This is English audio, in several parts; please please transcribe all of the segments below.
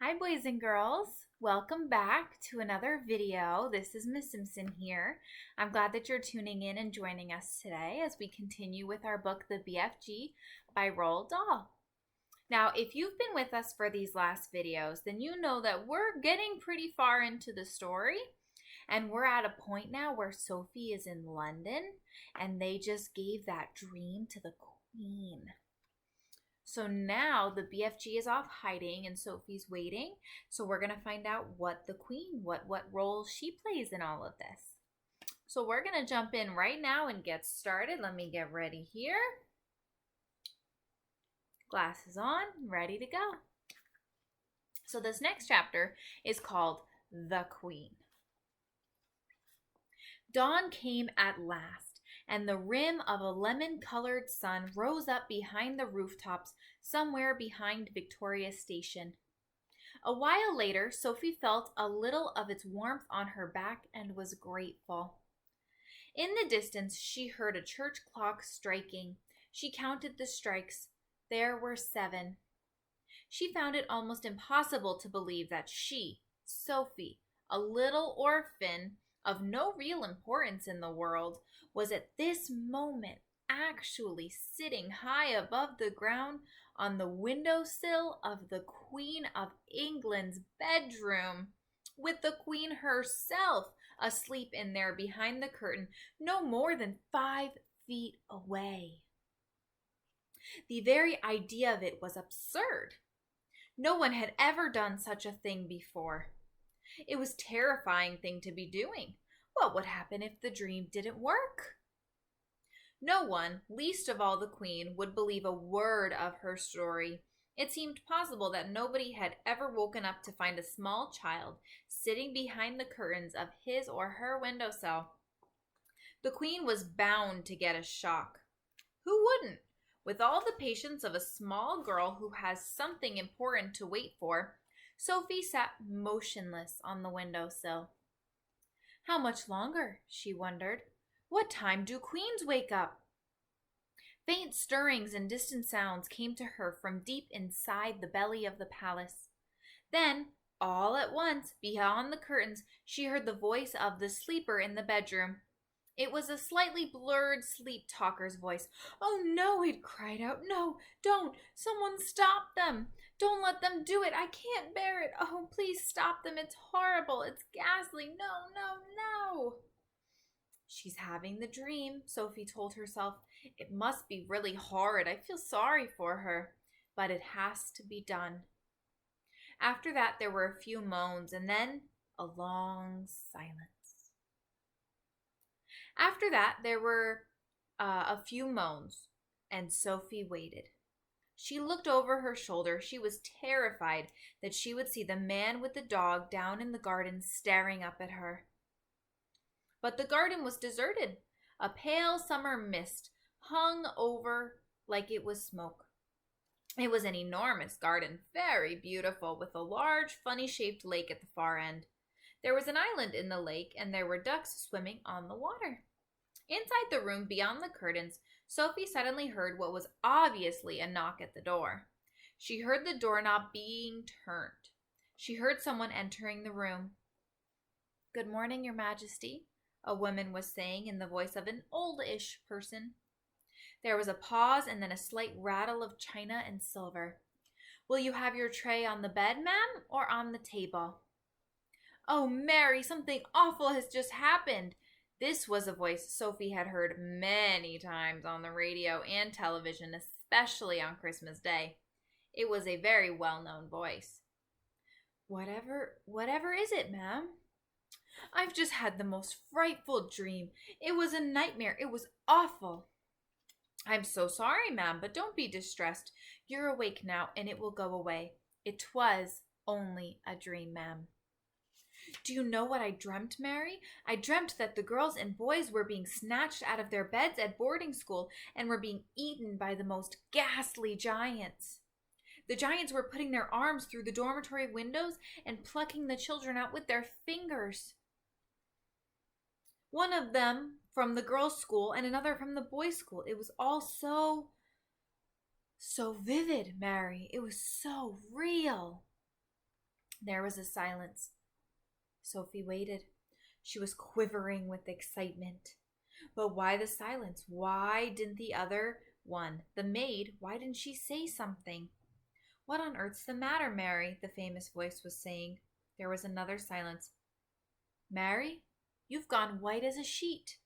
Hi boys and girls, welcome back to another video. This is Miss Simpson here. I'm glad that you're tuning in and joining us today as we continue with our book, The BFG by Roald Dahl. Now, if you've been with us for these last videos, then you know that we're getting pretty far into the story and we're at a point now where Sophie is in London and they just gave that dream to the Queen. So now the BFG is off hiding and Sophie's waiting. So we're going to find out what the Queen, what role she plays in all of this. So we're going to jump in right now and get started. Let me get ready here. Glasses on, ready to go. So this next chapter is called The Queen. Dawn came at last, and the rim of a lemon-colored sun rose up behind the rooftops somewhere behind Victoria Station. A while later, Sophie felt a little of its warmth on her back and was grateful. In the distance, she heard a church clock striking. She counted the strikes. There were 7. She found it almost impossible to believe that she, Sophie, a little orphan of no real importance in the world, was at this moment actually sitting high above the ground on the windowsill of the Queen of England's bedroom, with the Queen herself asleep in there behind the curtain, no more than 5 feet away. The very idea of it was absurd. No one had ever done such a thing before. It was a terrifying thing to be doing. What would happen if the dream didn't work? No one, least of all the Queen, would believe a word of her story. It seemed possible that nobody had ever woken up to find a small child sitting behind the curtains of his or her windowsill. The Queen was bound to get a shock. Who wouldn't? With all the patience of a small girl who has something important to wait for, Sophie sat motionless on the windowsill. How much longer? She wondered. What time do queens wake up? Faint stirrings and distant sounds came to her from deep inside the belly of the palace. Then, all at once, beyond the curtains, she heard the voice of the sleeper in the bedroom. It was a slightly blurred sleep-talker's voice. "Oh, no," it cried out. "No, don't. Someone stop them. Don't let them do it. I can't bear it. Oh, please stop them. It's horrible. It's ghastly. No, no, no." She's having the dream, Sophie told herself. It must be really horrid. I feel sorry for her, but it has to be done. After that, there were a few moans and then a long silence. After that, there were a few moans, and Sophie waited. She looked over her shoulder. She was terrified that she would see the man with the dog down in the garden staring up at her. But the garden was deserted. A pale summer mist hung over like it was smoke. It was an enormous garden, very beautiful, with a large, funny-shaped lake at the far end. There was an island in the lake, and there were ducks swimming on the water. Inside the room, beyond the curtains, Sophie suddenly heard what was obviously a knock at the door. She heard the doorknob being turned. She heard someone entering the room. "Good morning, Your Majesty," a woman was saying in the voice of an old-ish person. There was a pause and then a slight rattle of china and silver. "Will you have your tray on the bed, ma'am, or on the table?" "Oh, Mary, something awful has just happened." This was a voice Sophie had heard many times on the radio and television, especially on Christmas Day. It was a very well-known voice. Whatever is it, ma'am?" "I've just had the most frightful dream. It was a nightmare. It was awful." "I'm so sorry, ma'am, but don't be distressed. You're awake now, and it will go away. It was only a dream, ma'am." "Do you know what I dreamt, Mary? I dreamt that the girls and boys were being snatched out of their beds at boarding school and were being eaten by the most ghastly giants. The giants were putting their arms through the dormitory windows and plucking the children out with their fingers. One of them from the girls' school and another from the boys' school. It was all so vivid, Mary. It was so real." There was a silence. Sophie waited. She was quivering with excitement. But why the silence? Why didn't the other one, the maid, why didn't she say something? What on earth's the matter, Mary? The famous voice was saying. There was another silence. Mary, you've gone white as a sheet.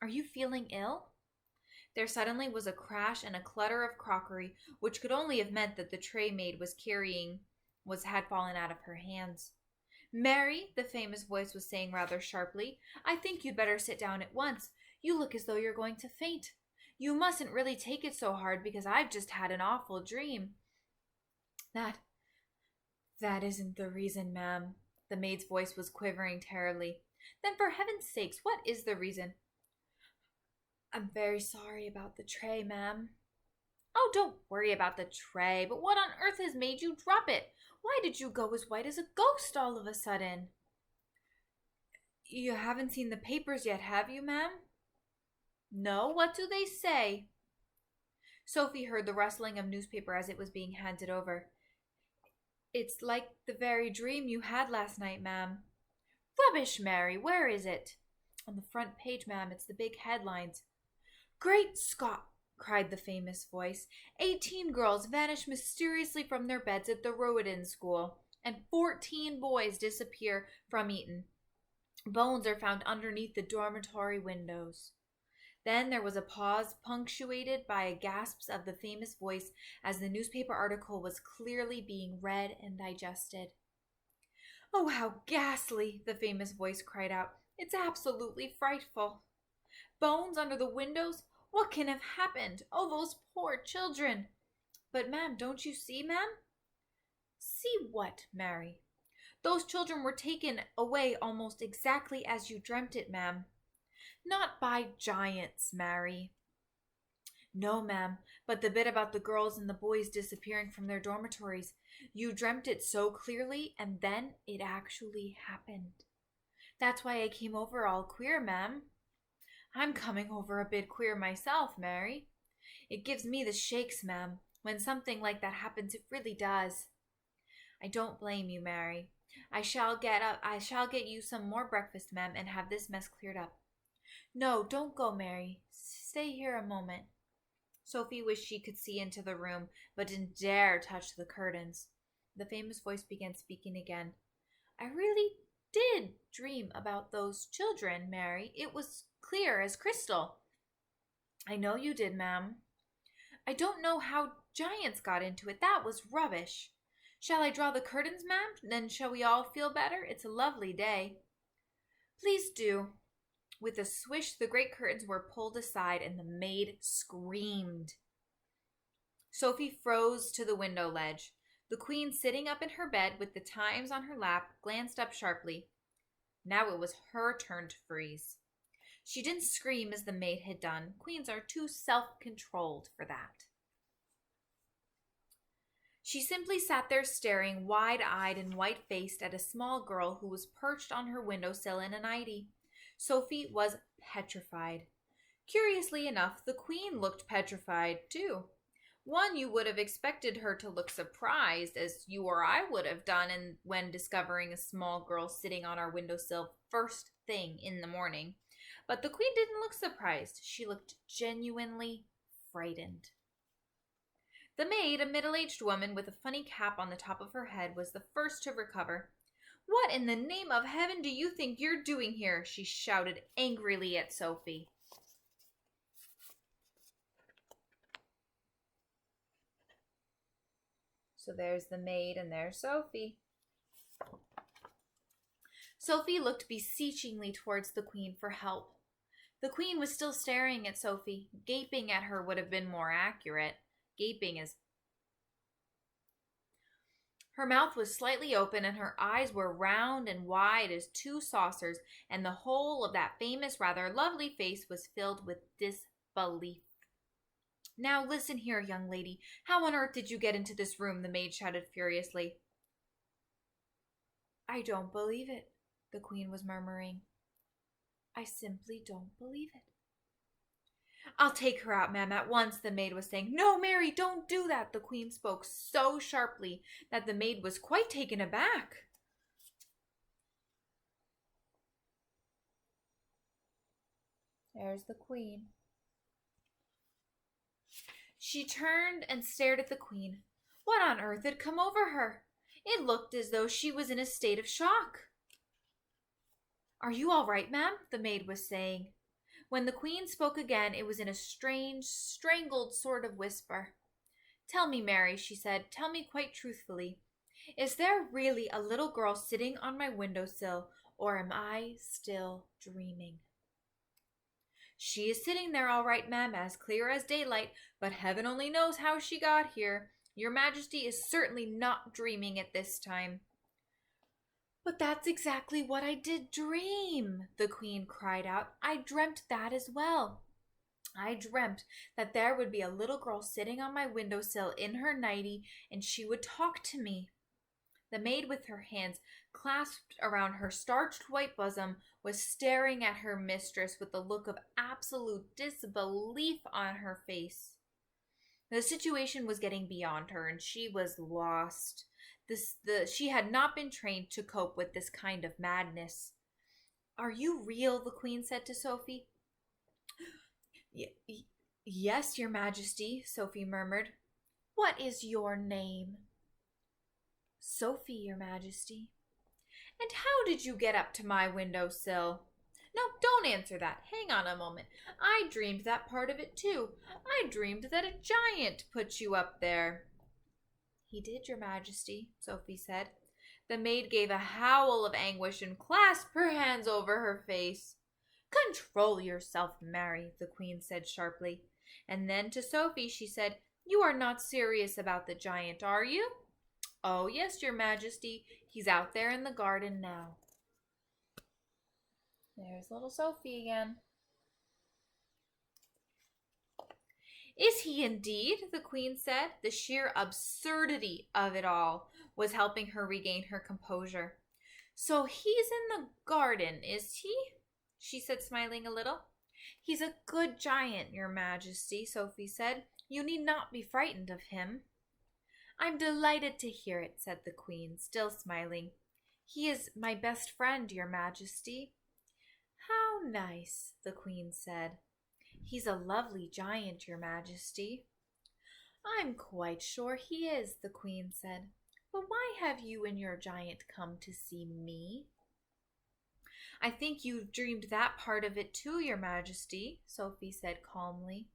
Are you feeling ill? There suddenly was a crash and a clutter of crockery, which could only have meant that the tray maid was carrying had fallen out of her hands. Mary, the famous voice was saying rather sharply, I think you'd better sit down at once. You look as though you're going to faint. You mustn't really take it so hard because I've just had an awful dream. That isn't the reason, ma'am. The maid's voice was quivering terribly. Then for heaven's sakes, what is the reason? I'm very sorry about the tray, ma'am. Oh, don't worry about the tray, but what on earth has made you drop it? Why did you go as white as a ghost all of a sudden? You haven't seen the papers yet, have you, ma'am? No, what do they say? Sophie heard the rustling of newspaper as it was being handed over. It's like the very dream you had last night, ma'am. Rubbish, Mary, where is it? On the front page, ma'am, it's the big headlines. Great Scott! Cried the famous voice. 18 girls vanish mysteriously from their beds at the Roald school, and 14 boys disappear from Eton. Bones are found underneath the dormitory windows. Then there was a pause, punctuated by gasps of the famous voice as the newspaper article was clearly being read and digested. Oh, how ghastly! The famous voice cried out. It's absolutely frightful. Bones under the windows? What can have happened? Oh, those poor children! But, ma'am, don't you see, ma'am? See what, Mary? Those children were taken away almost exactly as you dreamt it, ma'am. Not by giants, Mary. No, ma'am, but the bit about the girls and the boys disappearing from their dormitories. You dreamt it so clearly, and then it actually happened. That's why I came over all queer, ma'am. I'm coming over a bit queer myself, Mary. It gives me the shakes, ma'am. When something like that happens, it really does. I don't blame you, Mary. I shall get you some more breakfast, ma'am, and have this mess cleared up. No, don't go, Mary. Stay here a moment. Sophie wished she could see into the room, but didn't dare touch the curtains. The famous voice began speaking again. I really did dream about those children, Mary. It was clear as crystal. I know you did, ma'am. I don't know how giants got into it. That was rubbish. Shall I draw the curtains, ma'am? Then shall we all feel better? It's a lovely day. Please do. With a swish, the great curtains were pulled aside, and the maid screamed. Sophie froze to the window ledge. The queen, sitting up in her bed with the Times on her lap, glanced up sharply. Now it was her turn to freeze. She didn't scream as the maid had done. Queens are too self-controlled for that. She simply sat there staring wide-eyed and white-faced at a small girl who was perched on her windowsill in a nightie. Sophie was petrified. Curiously enough, the queen looked petrified, too. One, you would have expected her to look surprised, as you or I would have done when discovering a small girl sitting on our windowsill first thing in the morning. But the queen didn't look surprised. She looked genuinely frightened. The maid, a middle-aged woman with a funny cap on the top of her head, was the first to recover. What in the name of heaven do you think you're doing here? She shouted angrily at Sophie. So there's the maid and there's Sophie. Sophie looked beseechingly towards the queen for help. The queen was still staring at Sophie. Gaping at her would have been more accurate. Gaping is... Her mouth was slightly open and her eyes were round and wide as two saucers, and the whole of that famous, rather lovely face was filled with disbelief. Now listen here, young lady. How on earth did you get into this room? The maid shouted furiously. I don't believe it, the queen was murmuring. I simply don't believe it. I'll take her out, ma'am, at once, the maid was saying. No, Mary, don't do that. The queen spoke so sharply that the maid was quite taken aback. There's the queen. She turned and stared at the queen. What on earth had come over her? It looked as though she was in a state of shock. Are you all right, ma'am? The maid was saying. When the queen spoke again, it was in a strange, strangled sort of whisper. Tell me, Mary, she said, tell me quite truthfully. Is there really a little girl sitting on my windowsill, or am I still dreaming? She is sitting there all right, ma'am, as clear as daylight, but heaven only knows how she got here. Your Majesty is certainly not dreaming at this time. But that's exactly what I did dream, the queen cried out. I dreamt that as well. I dreamt that there would be a little girl sitting on my windowsill in her nightie, and she would talk to me. The maid, with her hands clasped around her starched white bosom, was staring at her mistress with a look of absolute disbelief on her face. The situation was getting beyond her, and she was lost. She had not been trained to cope with this kind of madness. Are you real? The queen said to Sophie. Yes, your Majesty, Sophie murmured. What is your name? Sophie, your Majesty. And how did you get up to my windowsill? No, don't answer that. Hang on a moment. I dreamed that part of it too. I dreamed that a giant put you up there. He did, your Majesty, Sophie said. The maid gave a howl of anguish and clasped her hands over her face. Control yourself, Mary, the queen said sharply. And then to Sophie she said, You are not serious about the giant, are you? Oh, yes, your Majesty. He's out there in the garden now. There's little Sophie again. Is he indeed? The queen said. The sheer absurdity of it all was helping her regain her composure. So he's in the garden, is he? She said, smiling a little. He's a good giant, your Majesty, Sophie said. You need not be frightened of him. I'm delighted to hear it, said the queen, still smiling. He is my best friend, your Majesty. How nice, the queen said. He's a lovely giant, your Majesty. I'm quite sure he is, the queen said. But why have you and your giant come to see me? I think you've dreamed that part of it too, your Majesty, Sophie said calmly.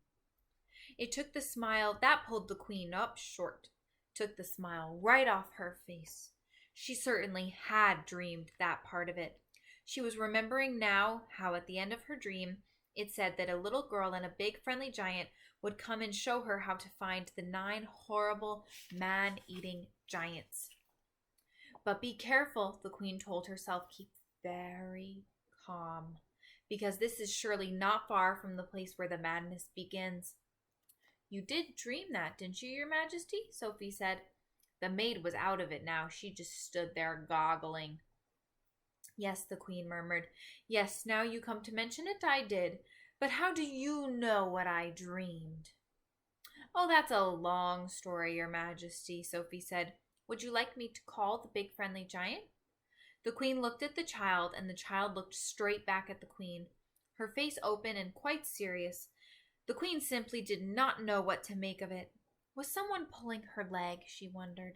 It took the smile that pulled the queen up short, took the smile right off her face. She certainly had dreamed that part of it. She was remembering now how at the end of her dream it said that a little girl and a big friendly giant would come and show her how to find the 9 horrible man-eating giants. But be careful, the queen told herself. Keep very calm, because this is surely not far from the place where the madness begins. You did dream that, didn't you, your Majesty? Sophie said. The maid was out of it now. She just stood there goggling. Yes, the queen murmured. Yes, now you come to mention it, I did. But how do you know what I dreamed? Oh, that's a long story, your Majesty, Sophie said. Would you like me to call the big friendly giant? The queen looked at the child, and the child looked straight back at the queen, her face open and quite serious. The queen simply did not know what to make of it. Was someone pulling her leg, she wondered.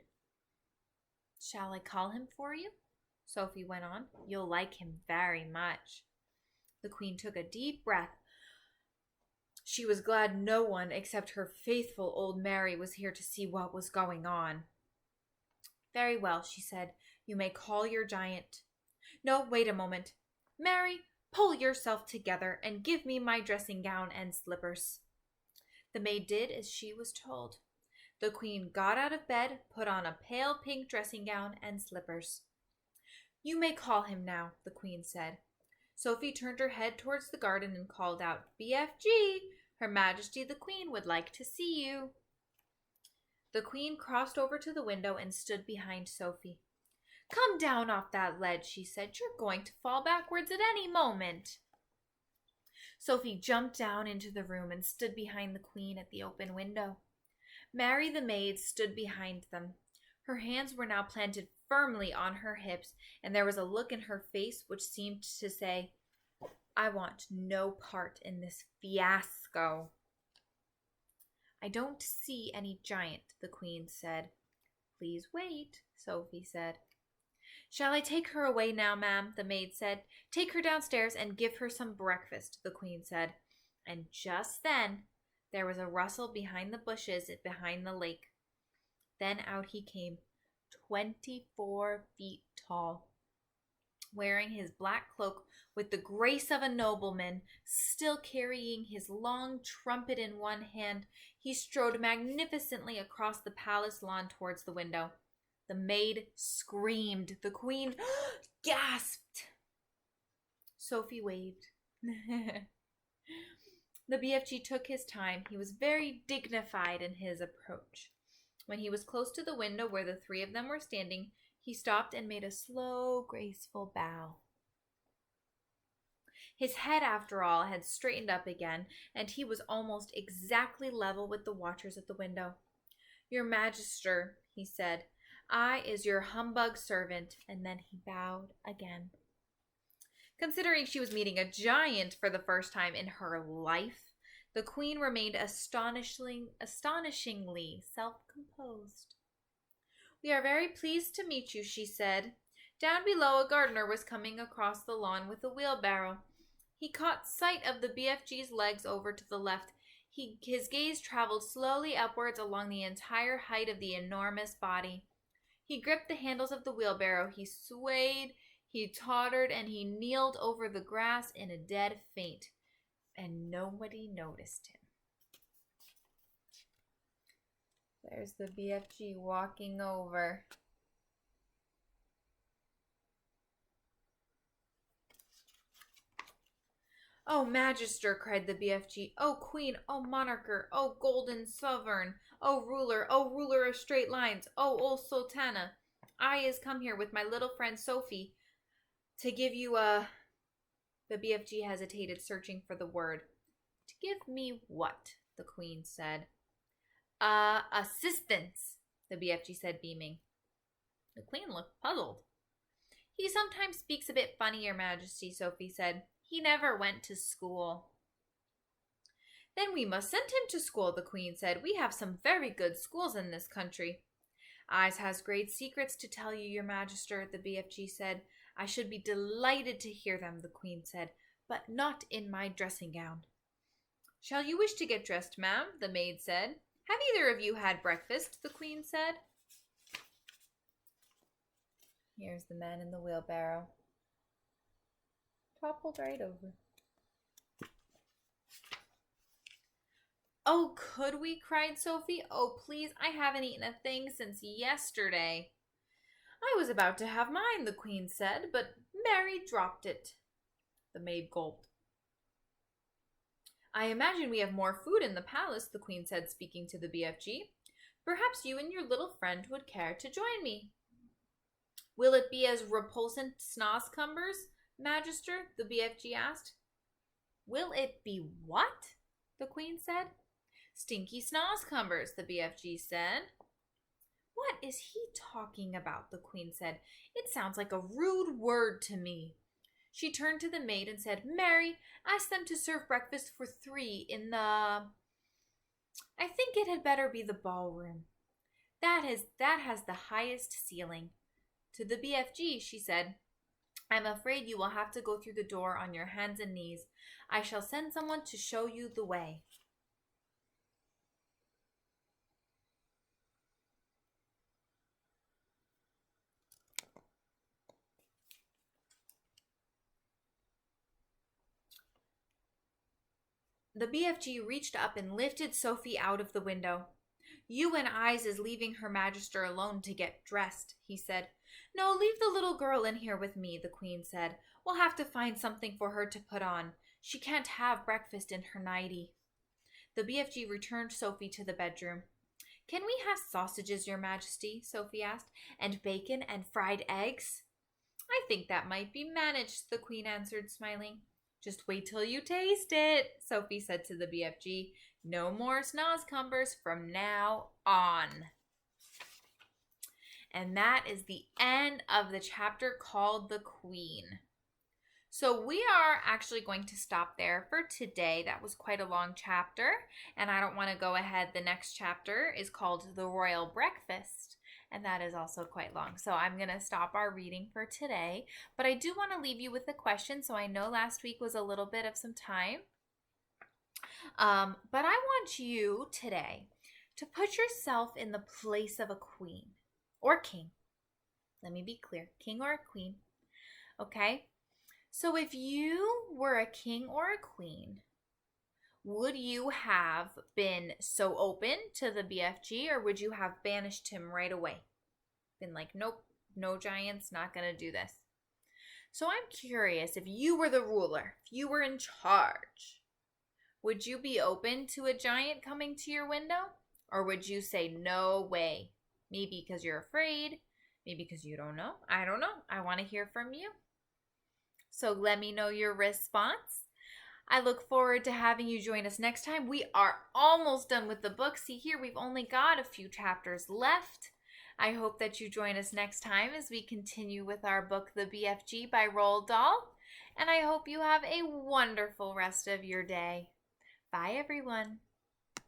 Shall I call him for you? Sophie went on. You'll like him very much. The queen took a deep breath. She was glad no one except her faithful old Mary was here to see what was going on. Very well, she said. You may call your giant. No, wait a moment. Mary, pull yourself together and give me my dressing gown and slippers. The maid did as she was told. The queen got out of bed, put on a pale pink dressing gown and slippers. You may call him now, the queen said. Sophie turned her head towards the garden and called out, BFG, Her Majesty the Queen would like to see you. The queen crossed over to the window and stood behind Sophie. Come down off that ledge, she said. You're going to fall backwards at any moment. Sophie jumped down into the room and stood behind the queen at the open window. Mary the maid stood behind them. Her hands were now planted firmly on her hips, and there was a look in her face which seemed to say, I want no part in this fiasco. I don't see any giant, the queen said. Please wait, Sophie said. Shall I take her away now, ma'am? The maid said. Take her downstairs and give her some breakfast, the queen said. And just then there was a rustle behind the bushes behind the lake. Then out he came, 24 feet tall, wearing his black cloak with the grace of a nobleman, still carrying his long trumpet in one hand. He strode magnificently across the palace lawn towards the window. The maid screamed. The queen gasped. Sophie waved. The BFG took his time. He was very dignified in his approach. When he was close to the window where the three of them were standing, he stopped and made a slow, graceful bow. His head, after all, had straightened up again, and he was almost exactly level with the watchers at the window. Your Magister, he said, I is your humbug servant, and then he bowed again. Considering she was meeting a giant for the first time in her life, the queen remained astonishingly self-composed. We are very pleased to meet you, she said. Down below, a gardener was coming across the lawn with a wheelbarrow. He caught sight of the BFG's legs over to the left. His gaze traveled slowly upwards along the entire height of the enormous body. He gripped the handles of the wheelbarrow. He swayed, he tottered, and he kneeled over the grass in a dead faint. And nobody noticed him. There's the BFG walking over. Oh, Magister, cried the BFG. Oh, Queen, oh, Monarcher, oh, Golden Sovereign, oh, ruler of straight lines, oh, old Sultana. I is come here with my little friend Sophie to give you a... The BFG hesitated, searching for the word. To give me what? The Queen said. Assistance, the BFG said, beaming. The Queen looked puzzled. He sometimes speaks a bit funny, Your Majesty, Sophie said. He never went to school. Then we must send him to school, the Queen said. We have some very good schools in this country. Eyes has great secrets to tell you, Your Magister, the BFG said. I should be delighted to hear them, the Queen said, but not in my dressing gown. Shall you wish to get dressed, ma'am? The maid said. Have either of you had breakfast? The Queen said. Here's the man in the wheelbarrow. Toppled right over. Oh, could we? Cried Sophie. Oh, please, I haven't eaten a thing since yesterday. I was about to have mine, the Queen said, but Mary dropped it. The maid gulped. I imagine we have more food in the palace, the Queen said, speaking to the BFG. Perhaps you and your little friend would care to join me. Will it be as repulsant snozzcumbers, Magister? The BFG asked. Will it be what? The Queen said. Stinky snozzcumbers, the BFG said. What is he talking about? The Queen said. It sounds like a rude word to me. She turned to the maid and said, Mary, ask them to serve breakfast for 3 in the... I think it had better be the ballroom. That has the highest ceiling. To the BFG, she said, I'm afraid you will have to go through the door on your hands and knees. I shall send someone to show you the way. The BFG reached up and lifted Sophie out of the window. You and I's is leaving Her Magister alone to get dressed, he said. No, leave the little girl in here with me, the Queen said. We'll have to find something for her to put on. She can't have breakfast in her nightie. The BFG returned Sophie to the bedroom. Can we have sausages, Your Majesty? Sophie asked, and bacon and fried eggs? I think that might be managed, the Queen answered, smiling. Just wait till you taste it, Sophie said to the BFG. No more snozzcumbers from now on. And that is the end of the chapter called The Queen. So we are actually going to stop there for today. That was quite a long chapter, and I don't want to go ahead. The next chapter is called The Royal Breakfast, and that is also quite long. So I'm going to stop our reading for today, but I do want to leave you with a question. So I know last week was a little bit of some time, but I want you today to put yourself in the place of a queen or king. Let me be clear, king or a queen, okay? So if you were a king or a queen, would you have been so open to the BFG, or would you have banished him right away? Been like, nope, no giants, not going to do this. So I'm curious, if you were the ruler, if you were in charge, would you be open to a giant coming to your window? Or would you say, no way? Maybe because you're afraid, maybe because you don't know. I don't know. I want to hear from you. So let me know your response. I look forward to having you join us next time. We are almost done with the book. See here, we've only got a few chapters left. I hope that you join us next time as we continue with our book, The BFG by Roald Dahl. And I hope you have a wonderful rest of your day. Bye, everyone.